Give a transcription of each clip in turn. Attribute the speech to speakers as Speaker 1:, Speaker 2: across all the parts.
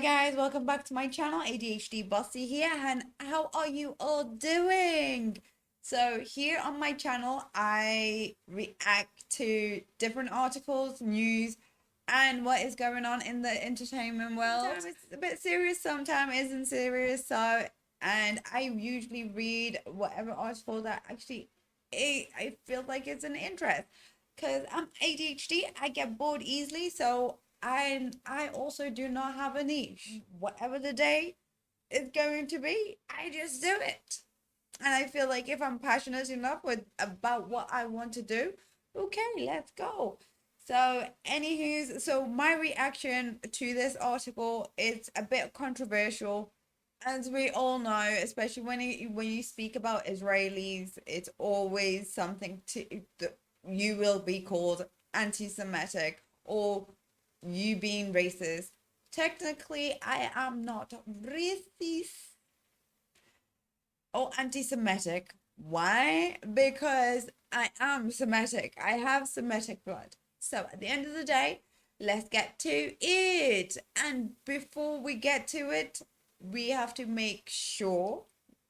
Speaker 1: guys, welcome back to my channel. ADHD Bossy here, and how are you all doing? So here on my channel I react to different articles, news, and what is going on in the entertainment world. Sometimes it's a bit serious, sometimes it isn't serious. And I usually read whatever article that actually I feel like it's an interest, because I'm ADHD. I get bored easily, so I also do not have a niche. Whatever the day is going to be, I just do it. And I feel like if I'm passionate enough with about what I want to do, okay, let's go. So my reaction to this article is a bit controversial. As we all know, especially when you speak about Israelis, it's always something to you will be called anti-Semitic or you being racist. Technically, I am not racist or anti-Semitic. Why? Because I am Semitic. I have Semitic blood. So at the end of the day, let's get to it. And before we get to it, we have to make sure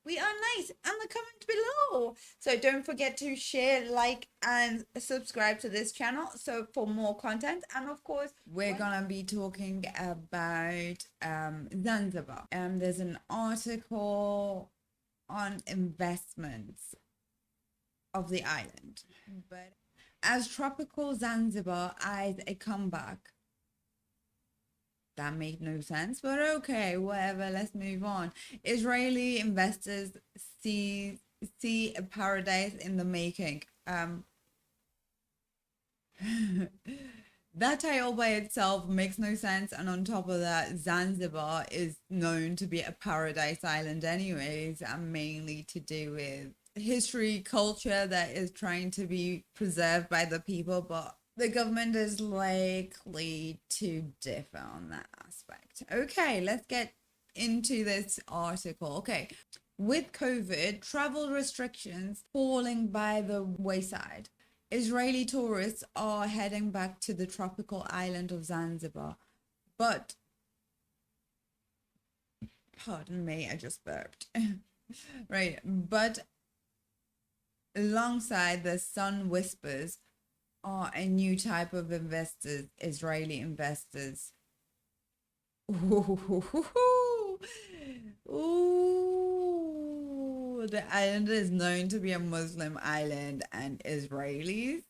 Speaker 1: we are nice in the comment below. So don't forget to share, like, and subscribe to this channel so for more content. And of course, we're gonna be talking about Zanzibar. There's an article on investments of the island. But as tropical Zanzibar eyes a comeback, that made no sense, but okay, whatever, let's move on. Israeli investors see a paradise in the making. That title by itself makes no sense, and on top of that, Zanzibar is known to be a paradise island anyways, and mainly to do with history, culture that is trying to be preserved by the people, but the government is likely to differ on that aspect. Okay, let's get into this article. Okay, with COVID, travel restrictions falling by the wayside, Israeli tourists are heading back to the tropical island of Zanzibar. But, pardon me, I just burped. Right, but alongside the sun whispers are a new type of investors, Israeli investors. Ooh, ooh, the island is known to be a Muslim island, and Israeli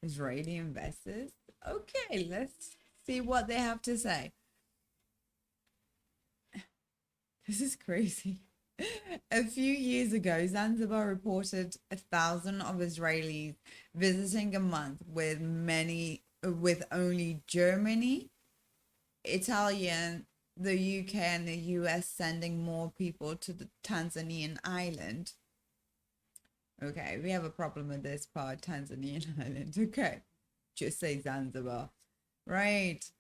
Speaker 1: investors. Okay, let's see what they have to say. This is crazy. A few years ago, Zanzibar reported 1,000 of Israelis visiting a month, with only Germany, Italian, the UK, and the US sending more people to the Tanzanian island. Okay, we have a problem with this part, Tanzanian island. Okay, just say Zanzibar. Right.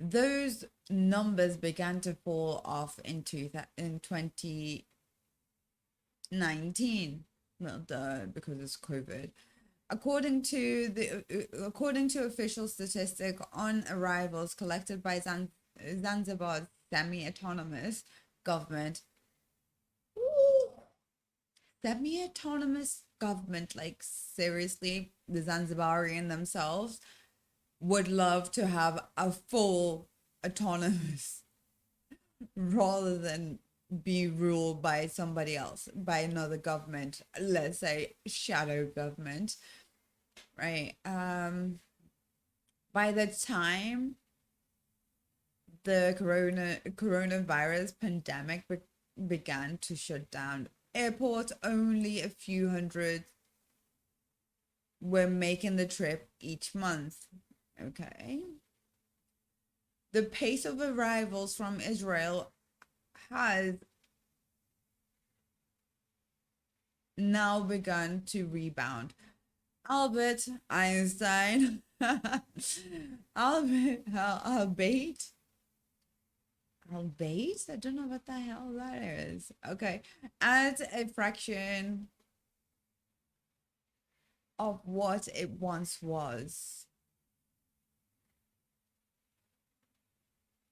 Speaker 1: Those numbers began to fall off in 2019. Well, duh, because it's COVID. According to official statistic on arrivals collected by Zanzibar's semi-autonomous government, semi-autonomous government, like seriously, the Zanzibarian themselves would love to have a full autonomous rather than be ruled by somebody else, by another government, let's say shadow government, right? By the time the coronavirus pandemic began to shut down airports, only a few hundred were making the trip each month. Okay. The pace of arrivals from Israel has now begun to rebound. Albert Einstein, Albert, I don't know what the hell that is. Okay, at a fraction of what it once was.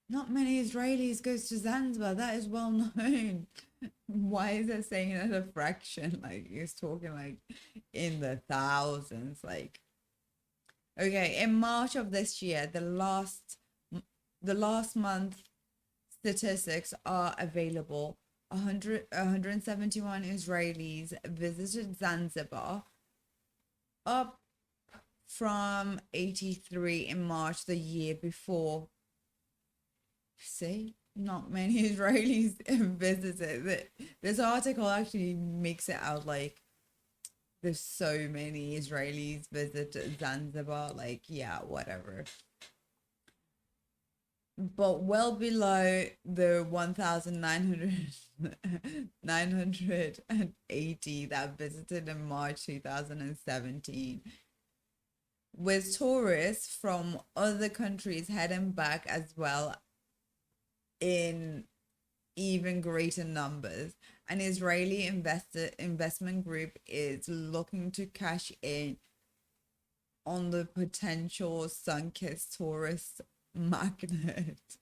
Speaker 1: Not many Israelis goes to Zanzibar. That is well known. Why is it saying it at a fraction? Like he's talking like in the thousands. Like okay, in March of this year, the last month statistics are available. 171 Israelis visited Zanzibar, up from 83 in March the year before. See, not many Israelis visited it. This article actually makes it out like there's so many Israelis visit Zanzibar. Like, yeah, whatever. But well below the 1,980 that visited in March 2017, with tourists from other countries heading back as well in even greater numbers. An Israeli investment group is looking to cash in on the potential sun-kissed tourist magnet.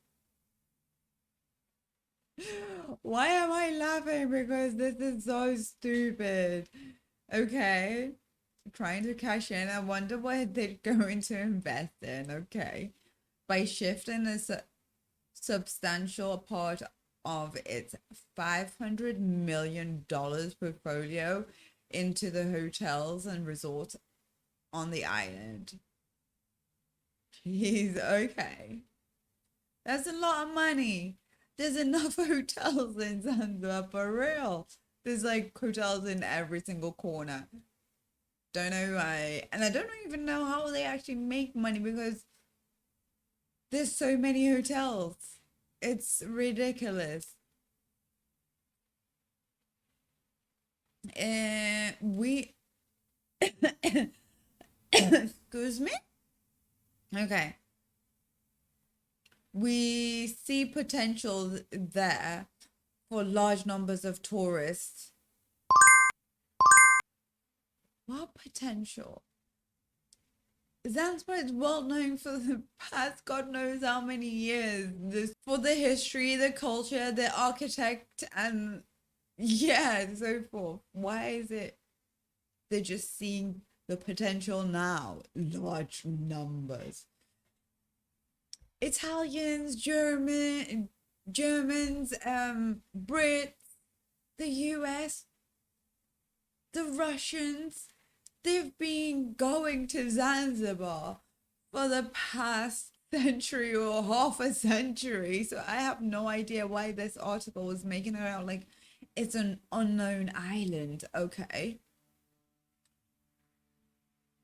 Speaker 1: Why am I laughing? Because this is so stupid. Okay. Trying to cash in. I wonder what they're going to invest in. Okay. By shifting a substantial part of its $500 million portfolio into the hotels and resorts on the island. He's okay. That's a lot of money. There's enough hotels in Zanzibar for real. There's like hotels in every single corner. Don't know why. And I don't even know how they actually make money because there's so many hotels. It's ridiculous. We excuse me. Okay. We see potential there for large numbers of tourists. What potential? Zanzibar is well known for the past God knows how many years. This for the history, the culture, the architect, and yeah, and so forth. Why is it they're just seeing the potential now? Large numbers. Italians, Germans, Brits, the US, the Russians, they've been going to Zanzibar for the past century or half a century. So I have no idea why this article was making it out like it's an unknown island, okay?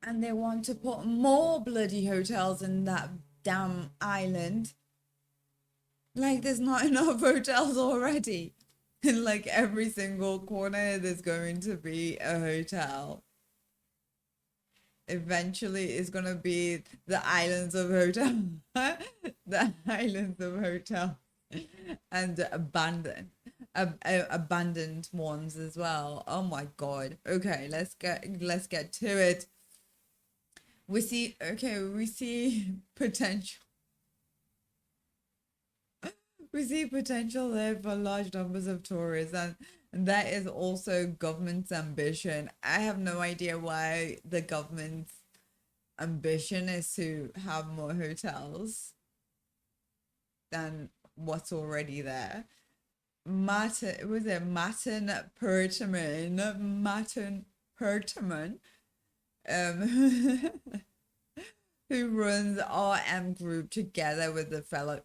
Speaker 1: And they want to put more bloody hotels in that damn island. Like there's not enough hotels already. In like every single corner, there's going to be a hotel. Eventually, it's gonna be the islands of hotel, the islands of hotel, and abandoned ones as well. Oh my god. Okay, let's get to it. We see potential. We see potential there for large numbers of tourists, and that is also government's ambition. I have no idea why the government's ambition is to have more hotels than what's already there. Martin, was it Martin Pertman? Martin Pertman, um, who runs RM Group together with fellow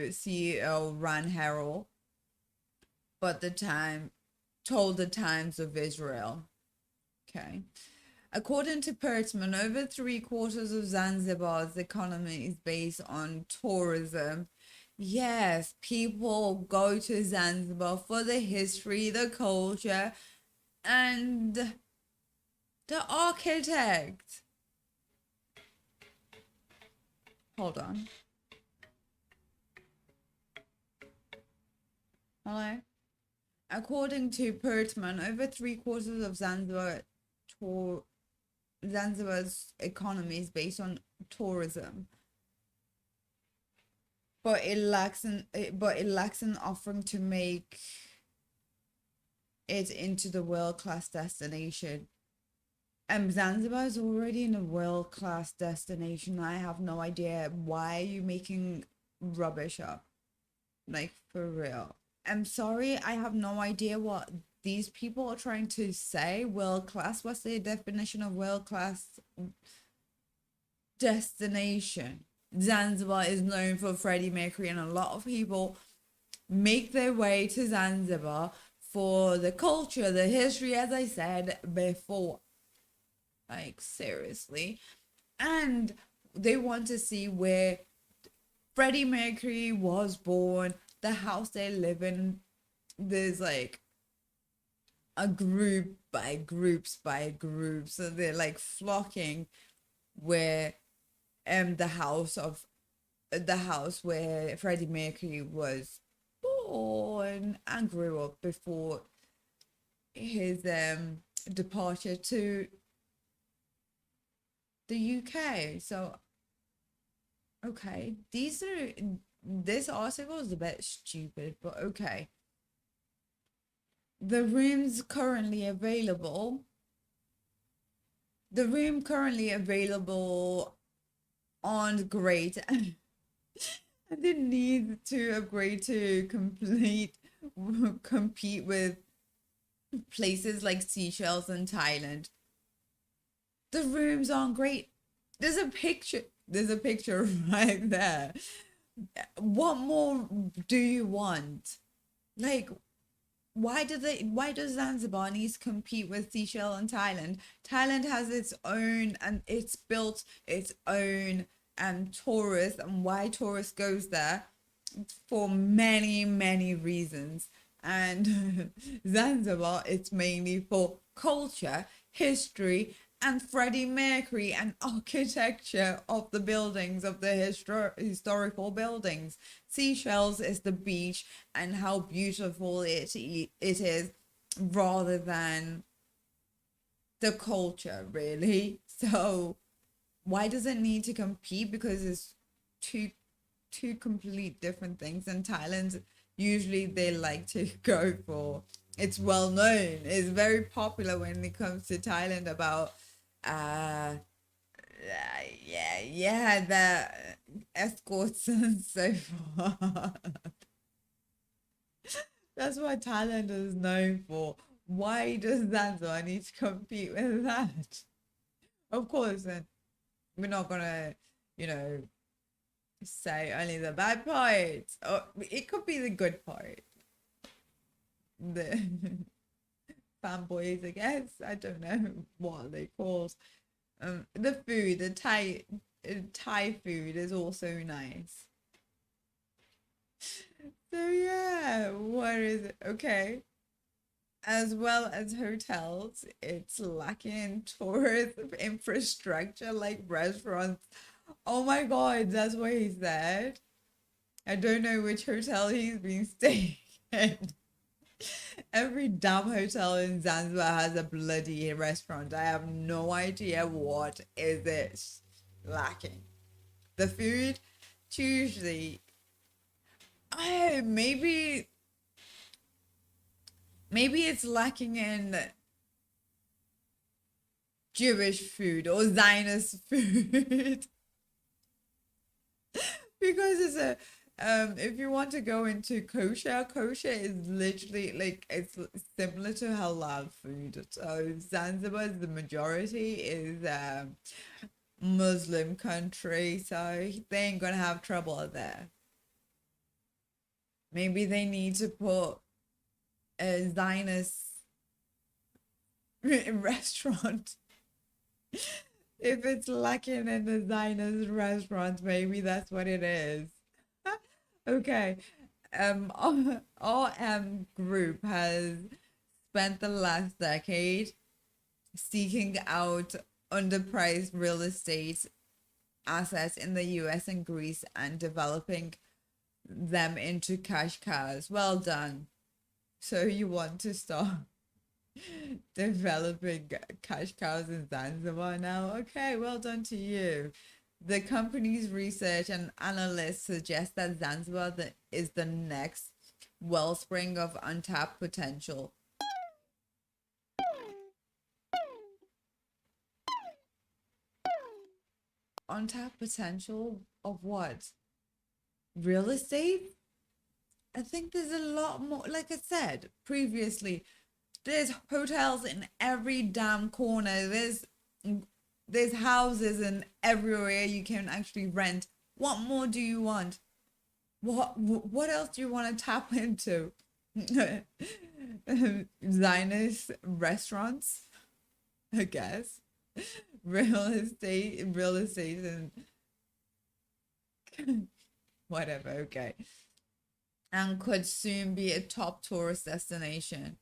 Speaker 1: CEO Ran Harrell, but the time told the Times of Israel. Okay. According to Pertman, over three quarters of Zanzibar's economy is based on tourism. Yes, people go to Zanzibar for the history, the culture, and the architect. Hold on. Hello? According to Pertman, over three quarters of Zanzibar's economy is based on tourism, but it lacks an offering to make it into the world class destination. Zanzibar is already in a world class destination. I have no idea why are you making rubbish up. Like for real. I'm sorry, I have no idea what these people are trying to say. World class. What's the definition of world class destination? Zanzibar is known for Freddie Mercury, and a lot of people make their way to Zanzibar for the culture, the history, as I said before. Like, seriously. And they want to see where Freddie Mercury was born, the house they live in. There's like a group by groups by groups. So they're like flocking where the house of the house where Freddie Mercury was born and grew up before his departure to the UK. So okay, this article is a bit stupid, but okay. The rooms currently available. The room currently available aren't great. And they need to upgrade to compete with places like Seychelles and Thailand. The rooms aren't great. There's a picture. There's a picture right there. What more do you want? Like, why does Zanzibar need to compete with Seychelles and Thailand? Thailand has its own, and it's built its own tourists, and why tourists goes there for many many reasons. And Zanzibar, it's mainly for culture, history, and Freddie Mercury and architecture of the buildings, of the historical buildings. Seychelles is the beach and how beautiful it is, rather than the culture, really. So why does it need to compete? Because it's two complete different things. And Thailand, usually they like to go for, it's well known, it's very popular when it comes to Thailand about uh yeah, the escorts and so forth. That's what Thailand is known for. Why does Zanzibar need to compete with that? Of course, and we're not gonna, you know, say only the bad parts. Or it could be the good part. The fanboys, I guess. I don't know what they call. The food, the Thai food is also nice. So yeah, what is it? Okay. As well as hotels, it's lacking in tourist infrastructure like restaurants. Oh my god, that's what he said. I don't know which hotel he's been staying in. Every damn hotel in Zanzibar has a bloody restaurant. I have no idea what is it lacking. The food, usually, maybe it's lacking in Jewish food or Zionist food. Because it's a if you want to go into kosher is literally like it's similar to halal food. So Zanzibar, the majority is Muslim country, so they ain't gonna have trouble there. Maybe they need to put a Zionist restaurant. If it's lacking in the Zionist restaurant, maybe that's what it is. Okay. RM Group has spent the last decade seeking out underpriced real estate assets in the US and Greece and developing them into cash cows. Well done. So you want to start developing cash cows in Zanzibar now? Okay, well done to you. The company's research and analysts suggest that Zanzibar is the next wellspring of untapped potential. Untapped potential of what? Real estate? I think there's a lot more. Like I said previously, there's hotels in every damn corner. There's houses in everywhere you can actually rent. What more do you want? What else do you want to tap into? Zionist restaurants, I guess. Real estate, and whatever. Okay, and could soon be a top tourist destination.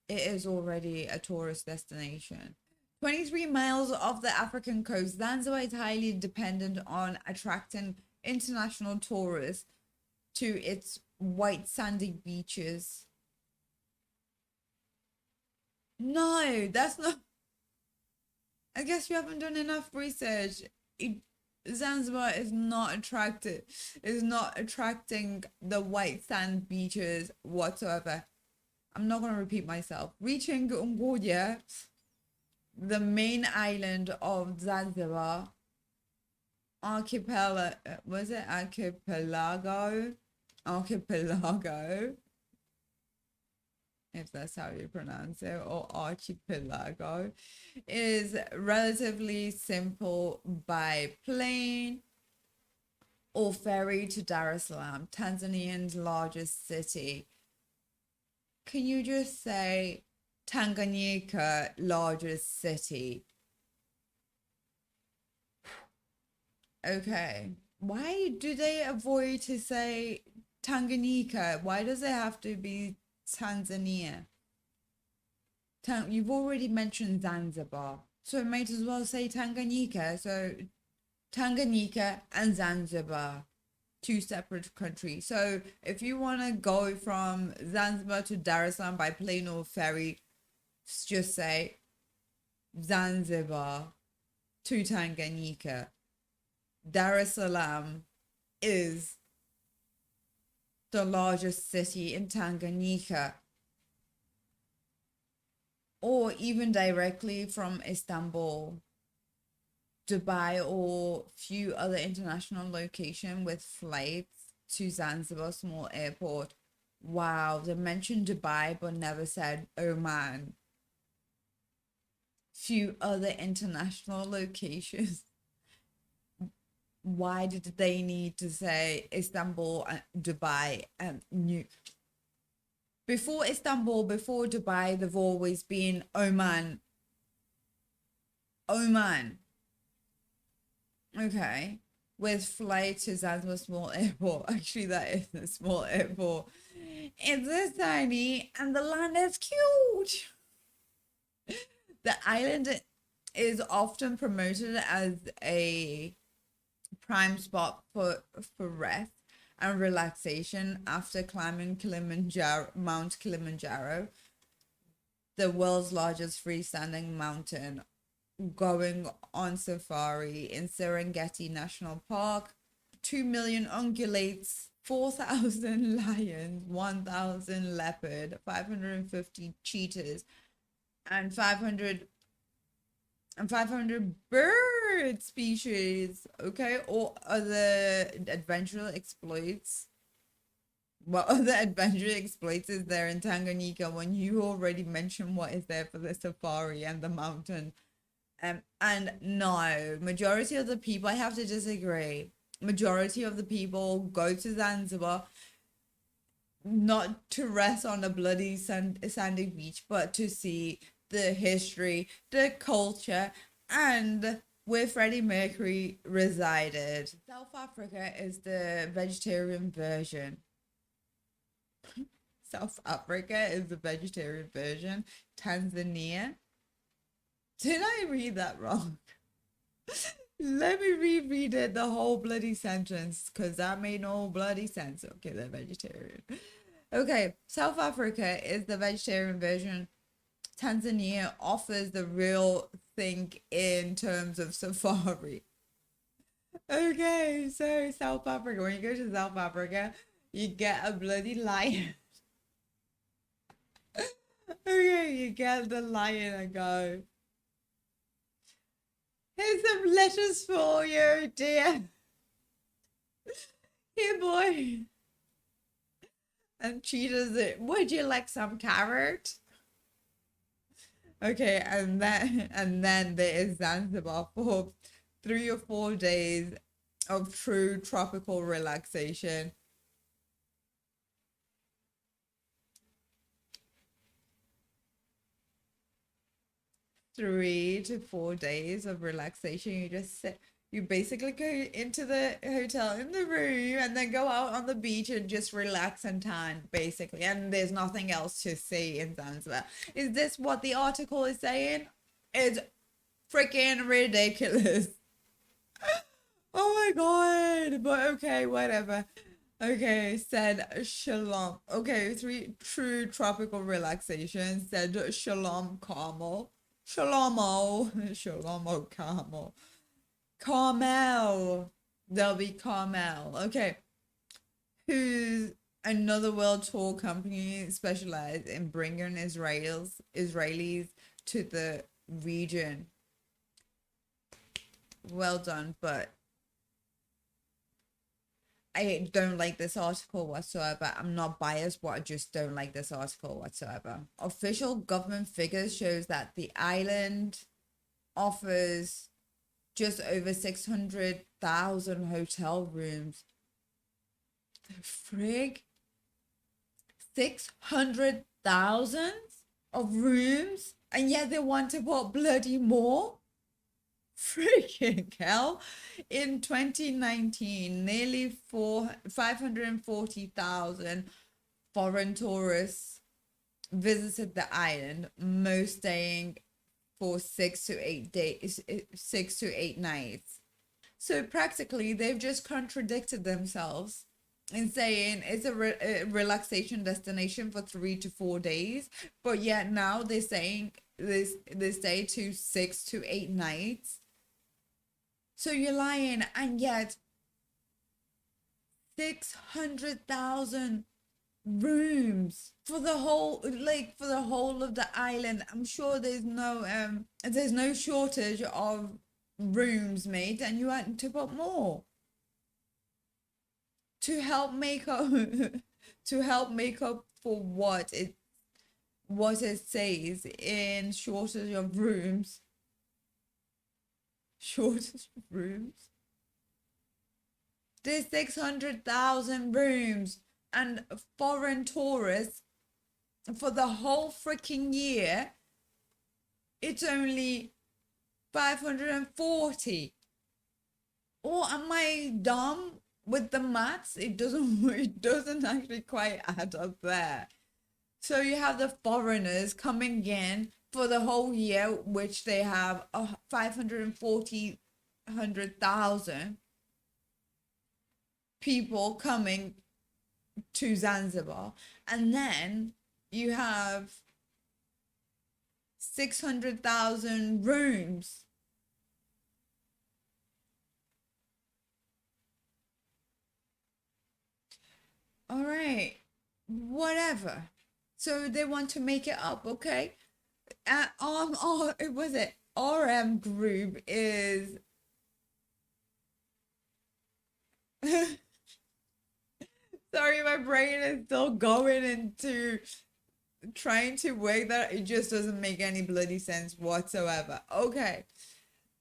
Speaker 1: It is already a tourist destination. 23 miles off the African coast, Zanzibar is highly dependent on attracting international tourists to its white sandy beaches. No, that's not. I guess you haven't done enough research. Zanzibar is not attracted. Is not attracting the white sand beaches whatsoever. I'm not gonna repeat myself. Reaching Unguja, the main island of Zanzibar, archipelago. Was it archipelago? Archipelago, if that's how you pronounce it, or archipelago, is relatively simple by plane or ferry to Dar es Salaam, Tanzania's largest city. Can you just say Tanganyika largest city? Okay. Why do they avoid to say Tanganyika? Why does it have to be Tanzania? You've already mentioned Zanzibar, so it might as well say Tanganyika. So Tanganyika and Zanzibar, two separate countries. So if you want to go from Zanzibar to Dar es Salaam by plane or ferry, just say Zanzibar to Tanganyika. Dar es Salaam is the largest city in Tanganyika, or even directly from Istanbul, Dubai, or few other international location with flights to Zanzibar small airport. Wow, they mentioned Dubai but never said Oman. Few other international locations. Why did they need to say Istanbul and Dubai and New? Before Istanbul, before Dubai, they've always been Oman. Oman. Okay. With flight to Zanzibar small airport. Actually, that is a small airport. It's this tiny and the land is cute. The island is often promoted as a prime spot for rest and relaxation after climbing Mount Kilimanjaro, the world's largest freestanding mountain, going on safari in Serengeti National Park, 2 million ungulates, 4,000 lions, 1,000 leopard, 550 cheetahs, and 500 bird species, okay, or other adventure exploits. What other adventure exploits is there in Tanganyika when you already mentioned what is there for the safari and the mountain? And no, majority of the people, I have to disagree. Majority of the people go to Zanzibar not to rest on a bloody sandy beach, but to see the history, the culture, and where Freddie Mercury resided. South Africa is the vegetarian version. South Africa is the vegetarian version. Tanzania. Did I read that wrong? Let me reread it, the whole bloody sentence, because that made no bloody sense. Okay, they're vegetarian. Okay, South Africa is the vegetarian version. Tanzania offers the real think in terms of safari. Okay, so South Africa, when you go to South Africa, you get a bloody lion. Okay, you get the lion and go, here's some letters for you, dear. Here, boy. And cheetah's it. Would you like some carrot? Okay, and then there is Zanzibar for 3 or 4 days of true tropical relaxation. 3 to 4 days of relaxation. You just sit, you basically go into the hotel in the room and then go out on the beach and just relax and tan, basically. And there's nothing else to see in Zanzibar. Is this what the article is saying? It's freaking ridiculous. Oh my god. But okay, whatever. Okay, said Shalom. Okay, three true tropical relaxation, said Shalom Carmel. Shalomo. Shalomo Carmel. Carmel. There'll be Carmel. Okay. Who's another world tour company specialized in bringing Israelis to the region. Well done, but I don't like this article whatsoever. I'm not biased, but I just don't like this article whatsoever. Official government figures shows that the island offers just over 600,000 hotel rooms. The frig? 600,000 of rooms? And yet they want to put bloody more? Freaking hell. In 2019, nearly 540,000 foreign tourists visited the island, most staying for 6 to 8 days, 6 to 8 nights. So practically, they've just contradicted themselves in saying it's a relaxation destination for 3 to 4 days, but yet now they're saying they stay to 6 to 8 nights. So you're lying, and yet 600,000 rooms for the whole of the island. I'm sure there's no shortage of rooms, mate, and you want to put more to help make up to help make up for what it says in shortage of rooms. Shortage of rooms. There's 600,000 rooms, and foreign tourists for the whole freaking year, it's only 540. Or am I dumb with the maths? It doesn't actually quite add up there. So you have the foreigners coming in for the whole year, which they have 540,000 people coming to Zanzibar, and then you have 600,000 rooms. All right, whatever. So they want to make it up, okay? It was it. RM Group is sorry, my brain is still going into trying to work that. It just doesn't make any bloody sense whatsoever. Okay.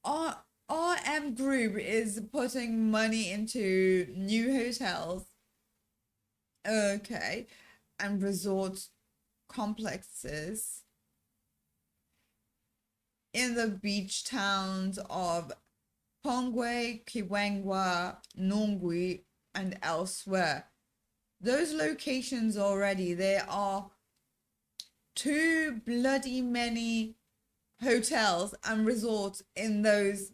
Speaker 1: RM Group is putting money into new hotels. Okay. And resort complexes in the beach towns of Pongwe, Kiwengwa, Nongwi, and elsewhere. Those locations already, there are too bloody many hotels and resorts in those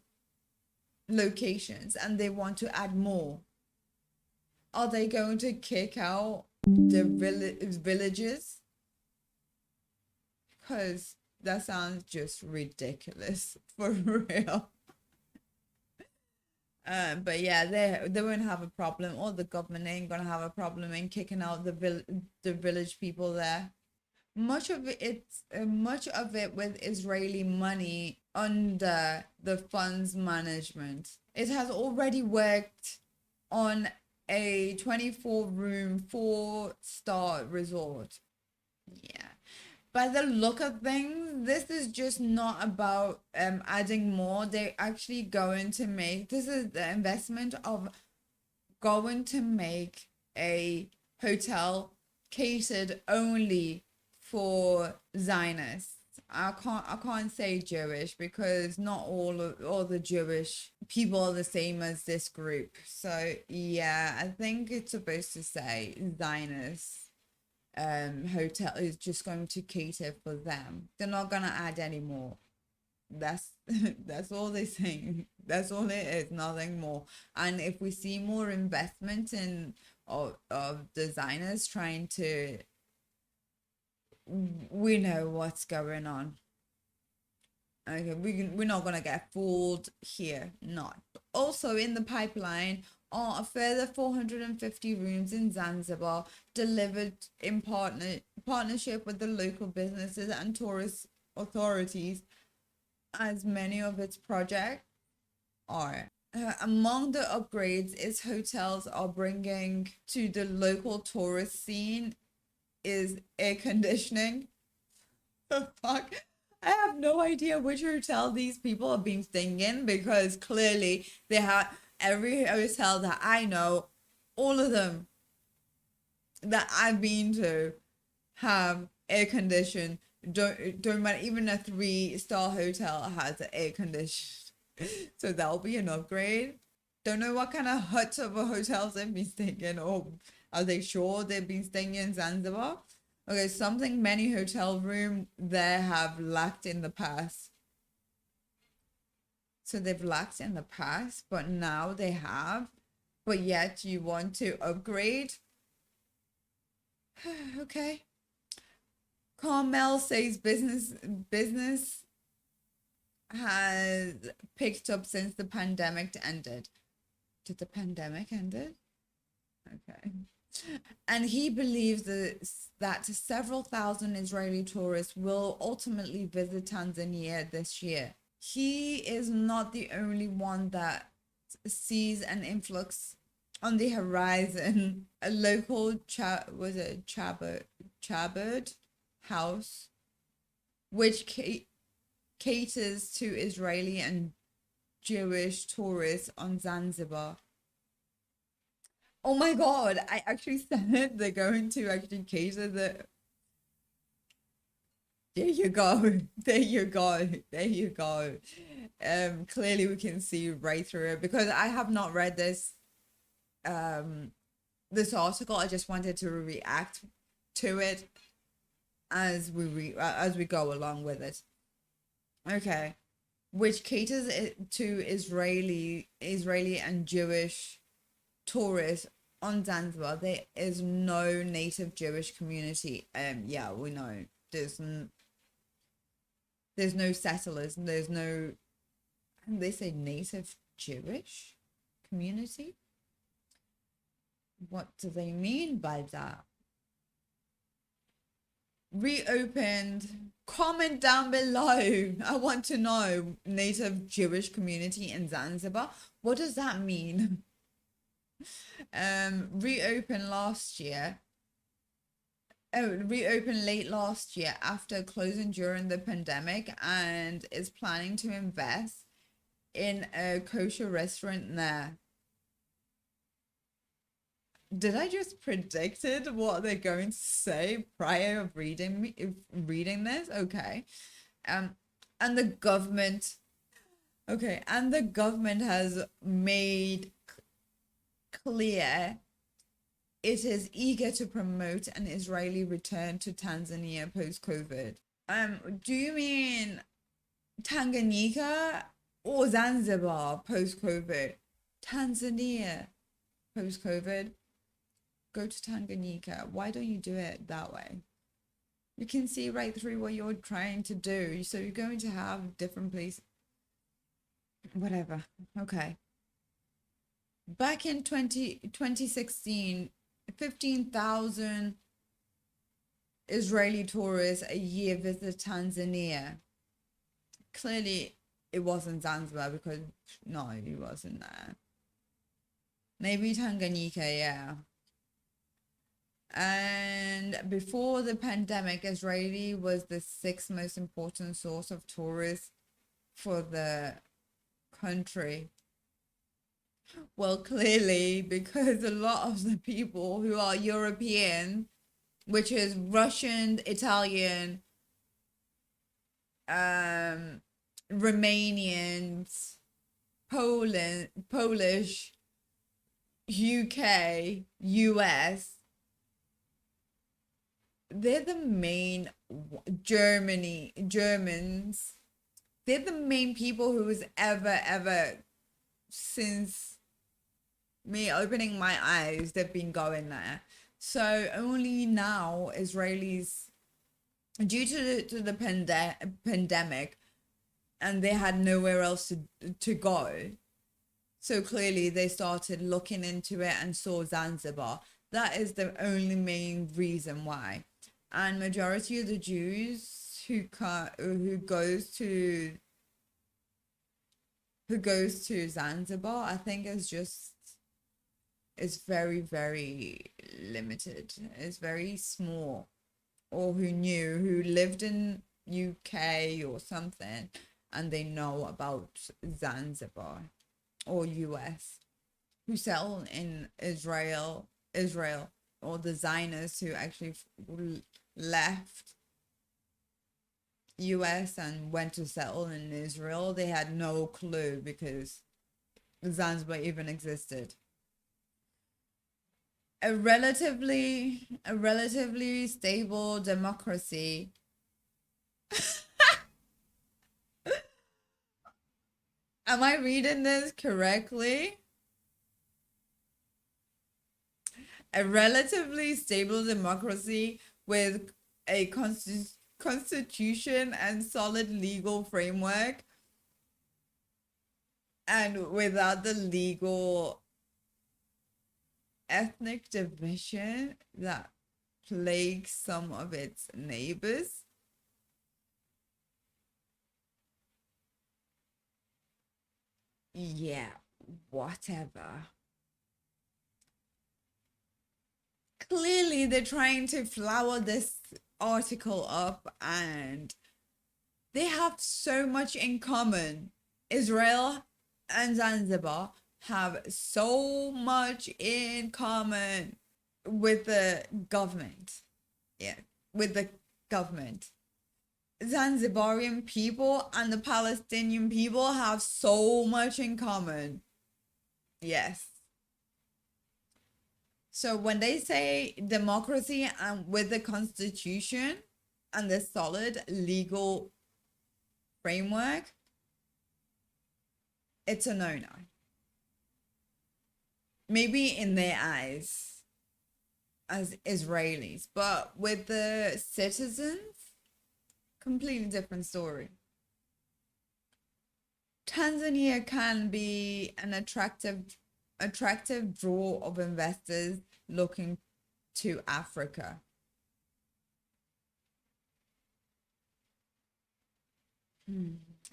Speaker 1: locations, and they want to add more. Are they going to kick out the villages? Because that sounds just ridiculous for real. But yeah, they won't have a problem, or the government ain't gonna have a problem in kicking out the village people there. Much of it with Israeli money under the fund's management. It has already worked on a 24-room, four-star resort. Yeah. By the look of things, this is just not about adding more. They're actually going to make, this is the investment of going to make a hotel catered only for Zionists. I can't say Jewish because not all the Jewish people are the same as this group. So yeah, I think it's supposed to say Zionist hotel is just going to cater for them. They're not gonna add any more. That's that's all they're saying. That's all it is, nothing more. And if we see more investment in of designers trying to, we know what's going on. Okay, we're not gonna get fooled here. Not. Also in the pipeline are a further 450 rooms in Zanzibar delivered in partnership with the local businesses and tourist authorities, as many of its projects are. Among the upgrades its hotels are bringing to the local tourist scene is air conditioning. The fuck? I have no idea which hotel these people have been staying in because clearly they have every hotel that I know, all of them that I've been to have air conditioned. Don't matter. Even a 3-star hotel has an air conditioned, so that'll be an upgrade. Don't know what kind of huts of a hotels they've been staying in, or are they sure they've been staying in Zanzibar? Okay, something many hotel room there have lacked in the past. So they've lacked in the past, but now they have. But yet you want to upgrade? Okay. Carmel says business has picked up since the pandemic ended. Did the pandemic ended? Okay. And he believes that several thousand Israeli tourists will ultimately visit Tanzania this year. He is not the only one that sees an influx on the horizon. A local Chabad house, which caters to Israeli and Jewish tourists on Zanzibar. Oh my god, I actually said they're going to actually cater the. There you go. There you go. There you go. Clearly we can see right through it because I have not read um this article. I just wanted to react to it as we go along with it. Okay. Which caters it to Israeli and Jewish tourists on Zanzibar. There is no native Jewish community. Yeah, we know there's no settlers. There's no. They say native Jewish community. What do they mean by that? Reopened. Comment down below. I want to know. Native Jewish community in Zanzibar. What does that mean? Reopened last year. Oh, reopened late last year after closing during the pandemic and is planning to invest in a kosher restaurant there. Did I just predicted what they're going to say prior of reading this? Okay. Um, and the government. Okay, and the government has made clear it is eager to promote an Israeli return to Tanzania post COVID. Do you mean Tanganyika or Zanzibar post COVID? Tanzania post COVID. Go to Tanganyika. Why don't you do it that way? You can see right through what you're trying to do. So you're going to have different places. Whatever. Okay. Back in 2016, 15,000 Israeli tourists a year visit Tanzania. Clearly, it wasn't Zanzibar because no, it wasn't there. Maybe Tanganyika, yeah. And before the pandemic, Israeli was the sixth most important source of tourists for the country. Well, clearly, because a lot of the people who are European, which is Russian, Italian, um, Romanians, Poland, Polish, UK, US, they're the main Germans. They're the main people who was ever since me opening my eyes, they've been going there. So only now Israelis, due to the pandemic, and they had nowhere else to go. So clearly they started looking into it and saw Zanzibar. That is the only main reason why. And majority of the Jews who goes to Zanzibar, I think is very limited. It's very small. Or who lived in UK or something and they know about Zanzibar or US, who settled in Israel, or the Zionists who actually left US and went to settle in Israel. They had no clue because Zanzibar even existed. A relatively stable democracy. Am I reading this correctly? A relatively stable democracy with a constitution and solid legal framework, and without the legal ethnic division that plagues some of its neighbors. Yeah, whatever. Clearly, they're trying to flower this article up, and they have so much in common. Israel and Zanzibar have so much in common with the government. Yeah, with the government. Zanzibarian people and the Palestinian people have so much in common. Yes. So when they say democracy and with the constitution and the solid legal framework, it's a no-no. Maybe in their eyes as Israelis, but with the citizens, completely different story. Tanzania can be an attractive draw of investors looking to Africa.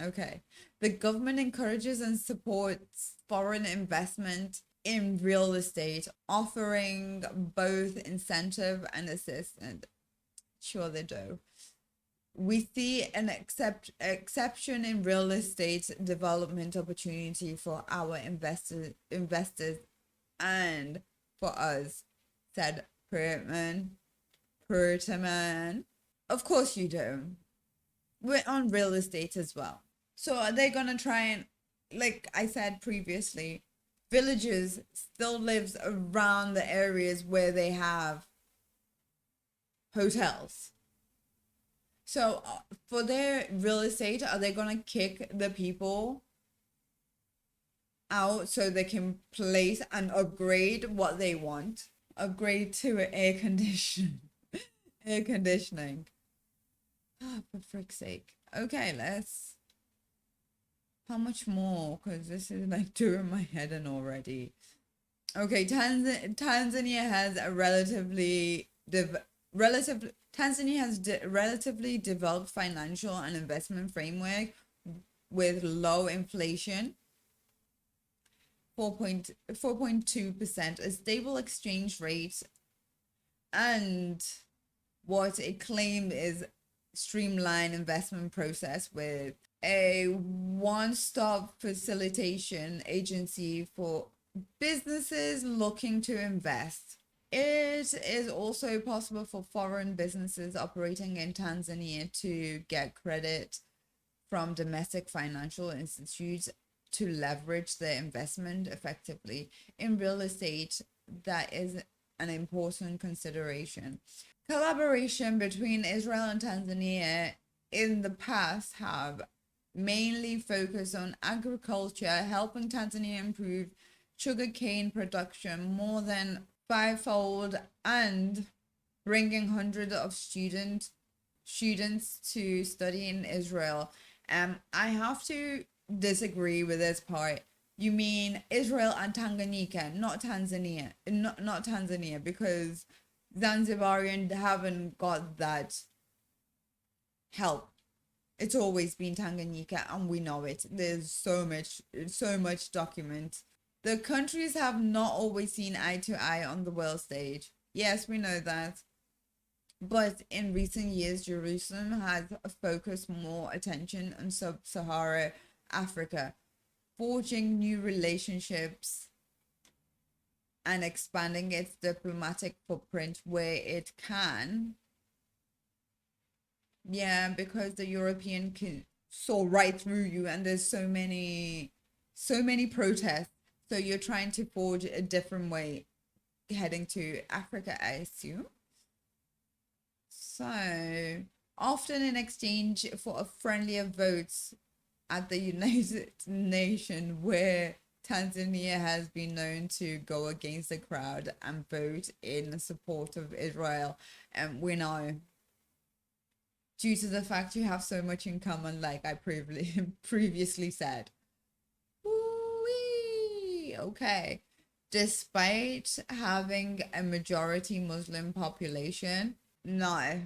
Speaker 1: Okay. The government encourages and supports foreign investment in real estate, offering both incentive and assistance. Sure, they do. We see an exception in real estate development opportunity for our investors and for us, said Pertman. Of course you do. We're on real estate as well. So are they gonna try and, like I said previously, villages still lives around the areas where they have hotels. So for their real estate, are they gonna kick the people out so they can place and upgrade what they want? Upgrade to air conditioning. For frick's sake. Okay, let's. How much more? Because this is like doing my head in already. Okay, Tanzania has a Tanzania has relatively developed financial and investment framework with low inflation, 4.2%, a stable exchange rate, and what it claimed is streamlined investment process with a one-stop facilitation agency for businesses looking to invest. It is also possible for foreign businesses operating in Tanzania to get credit from domestic financial institutes to leverage their investment effectively in real estate. That is an important consideration. Collaboration between Israel and Tanzania in the past have mainly focused on agriculture, helping Tanzania improve sugarcane production more than fivefold and bringing hundreds of students to study in Israel. I have to disagree with this part. You mean Israel and Tanganyika, not Tanzania, not Tanzania, because Zanzibarian haven't got that help. It's always been Tanganyika, and we know it. There's so much document. The countries have not always seen eye to eye on the world stage. Yes, we know that. But in recent years, Jerusalem has focused more attention on sub-Sahara Africa, forging new relationships and expanding its diplomatic footprint where it can. Yeah, because the European can saw right through you, and there's so many protests. So you're trying to forge a different way heading to Africa, I assume. So often in exchange for a friendlier votes at the United Nations, where Tanzania has been known to go against the crowd and vote in support of Israel. And we know due to the fact you have so much in common, like I previously said. Woo-wee. Okay. Despite having a majority Muslim population, no,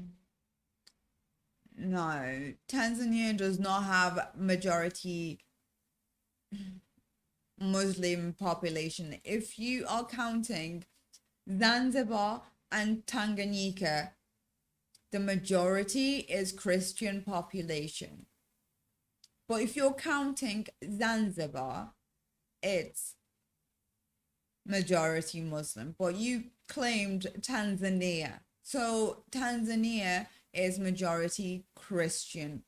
Speaker 1: no. Tanzania does not have majority Muslim population. If you are counting Zanzibar and Tanganyika, the majority is Christian population. But if you're counting Zanzibar, it's majority Muslim. But you claimed Tanzania. So Tanzania is majority Christian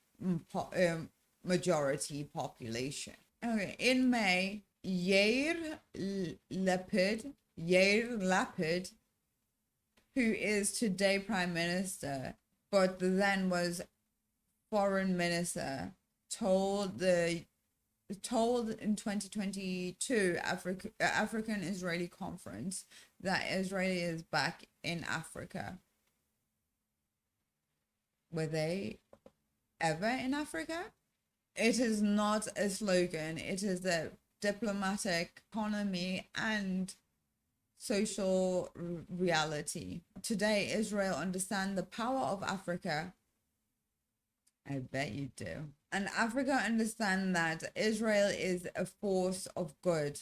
Speaker 1: majority population. Okay, in May, Yair Lapid, who is today Prime Minister, but then was Foreign Minister, told in 2022 African Israeli conference that Israel is back in Africa. Were they ever in Africa? It is not a slogan. It is a diplomatic economy and social reality. Today, Israel understands the power of Africa. I bet you do. And Africa understand that Israel is a force of good.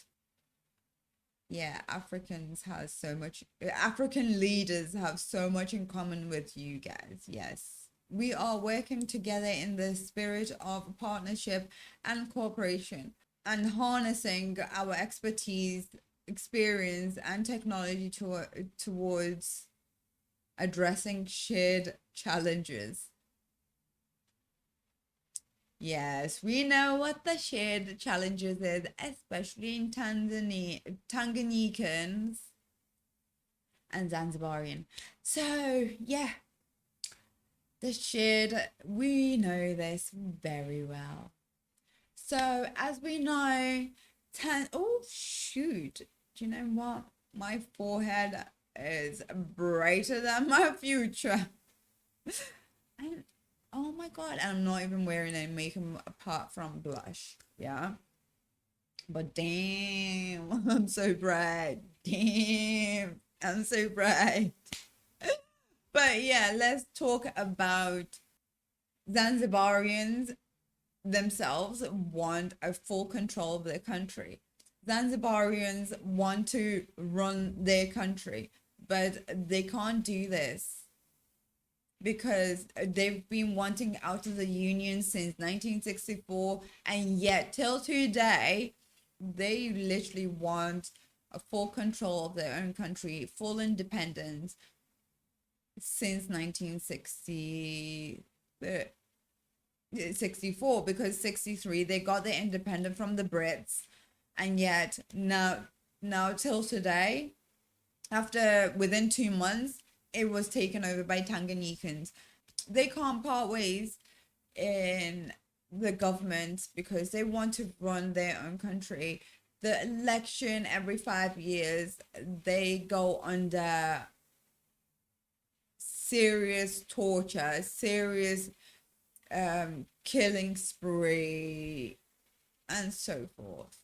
Speaker 1: Yeah, African leaders have so much in common with you guys. Yes. We are working together in the spirit of partnership and cooperation and harnessing our expertise, experience, and technology towards addressing shared challenges. Yes, we know what the shared challenges is, especially in Tanganyikans and Zanzibarian. So, yeah, we know this very well. So, as we know, oh, shoot, do you know what? My forehead is brighter than my future. Oh my God, I'm not even wearing any makeup apart from blush. Yeah. But damn, I'm so bright. Damn, I'm so bright. But yeah, let's talk about Zanzibarians themselves want a full control of their country. Zanzibarians want to run their country, but they can't do this because they've been wanting out of the union since 1964, and yet till today they literally want a full control of their own country, full independence since 1960 64, because 63 they got their independence from the Brits, and yet now till today, after within 2 months, it was taken over by Tanganyikans. They can't part ways in the government because they want to run their own country. The election every 5 years, they go under serious torture, serious killing spree, and so forth.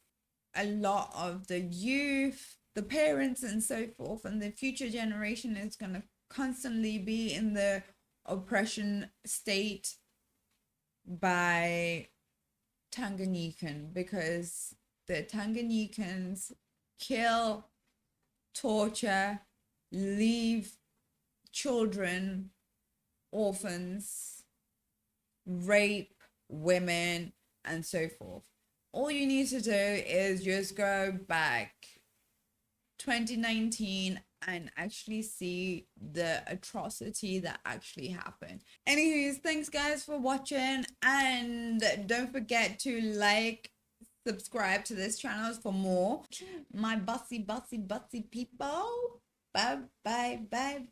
Speaker 1: A lot of the youth, the parents, and so forth, and the future generation is going to constantly be in the oppression state by Tanganyikan, because the Tanganyikans kill, torture, leave children, orphans, rape women, and so forth. All you need to do is just go back 2019 and actually see the atrocity that actually happened. Anyways, thanks guys for watching, and don't forget to like, subscribe to this channel for more. My bossy people. Bye bye bye.